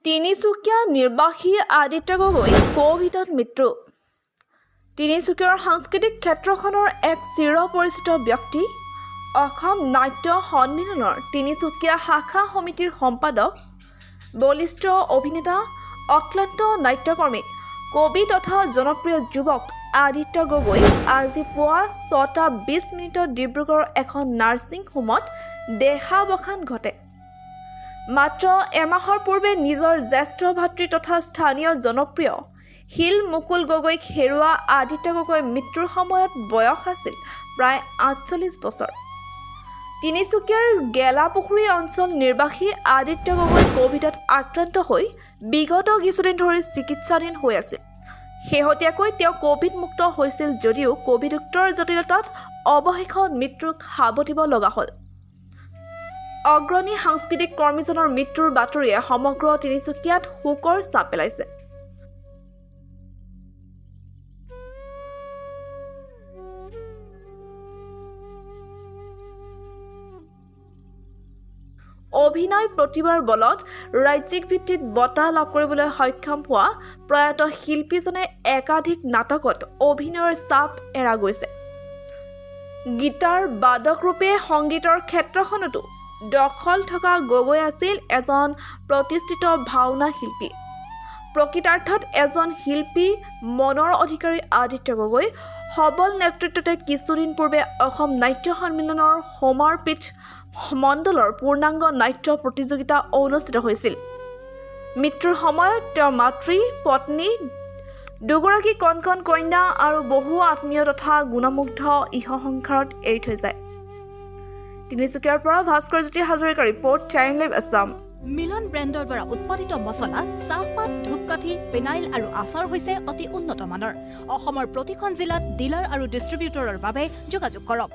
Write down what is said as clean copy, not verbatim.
তিনিচুকীয়া নিৰ্বাসী আদিত্য গগৈ কোভিডত মৃত্যু। তিনিচুকীয়াৰ সাংস্কৃতিক ক্ষেত্ৰখনৰ এক চিৰপৰিচিত ব্যক্তি, অসম নাট্য সন্মিলনৰ তিনিচুকীয়া শাখা সমিতিৰ সম্পাদক, বলিষ্ঠ অভিনেতা, অক্লান্ত নাট্যকৰ্মী, কবি তথা জনপ্ৰিয় যুৱক আদিত্য গগৈ আজি পুৱা 6:20 ডিব্ৰুগড়ৰ এখন নাৰ্ছিং হোমত দেহাৱসান ঘটে। মাত্ৰ এমাহৰ পূৰ্বে নিজৰ জ্যেষ্ঠ ভাতৃ তথা স্থানীয় জনপ্ৰিয় শিল মুকুল গগৈক হেৰুওৱা আদিত্য গগৈ মৃত্যুৰ সময়ত বয়স আছিল প্ৰায় 48 বছৰ। তিনিচুকীয়াৰ গেলাপুখুৰী অঞ্চল নিৰ্বাসী আদিত্য গগৈ কোভিডত আক্ৰান্ত হৈ বিগত কিছুদিন ধৰি চিকিৎসাধীন হৈ আছিল। শেহতীয়াকৈ তেওঁ কোভিডমুক্ত হৈছিল যদিও কোভিডোত্তৰ জটিলতাত অৱশেষত মৃত্যুক সাৱটিব লগা হ'ল। অগ্ৰণী সাংস্কৃতিক কৰ্মীজনৰ মৃত্যুৰ বাতৰিয়ে সমগ্ৰ তিনিচুকীয়াত শোকৰ ছাপ পেলাইছে। অভিনয় প্ৰতিভাৰ বলত ৰাজ্যিক ভিত্তিত বঁটা লাভ কৰিবলৈ সক্ষম হোৱা প্ৰয়াত শিল্পীজনে একাধিক নাটকত অভিনয়ৰ চাপ এৰা গৈছে। গীটাৰ বাদক ৰূপে সংগীতৰ ক্ষেত্ৰখনতো দখল থকা গগৈ আছিল এজন প্ৰতিষ্ঠিত ভাওনা শিল্পী। প্ৰকৃতাৰ্থত এজন শিল্পী মনৰ অধিকাৰী আদিত্য গগৈ সবল নেতৃত্বতে কিছুদিন পূৰ্বে অসম নাট্য সন্মিলনৰ সমাৰপীঠ মণ্ডলৰ পূৰ্ণাংগ নাট্য প্ৰতিযোগিতা অনুষ্ঠিত হৈছিল। মৃত্যুৰ সময়ত তেওঁৰ মাতৃ, পত্নী, দুগৰাকী কণ কন্যা আৰু বহু আত্মীয় তথা গুণমুগ্ধ ইহসংসাৰত এৰি থৈ যায়। তিনিচুকীয়াৰ পৰা ভাস্কৰ জ্যোতি হাজৰিকাৰ ৰিপৰ্ট, টাইম লাইভ আছাম। মিলন ব্ৰেণ্ডৰ দ্বাৰা উৎপাদিত মছলা, চাহপাত, ধূপকাঠি, ফিনাইল আৰু আচাৰ হৈছে অতি উন্নত মানৰ। অসমৰ প্ৰতিখন জিলাত ডিলাৰ আৰু ডিষ্ট্ৰিবিউটৰৰ বাবে যোগাযোগ কৰক।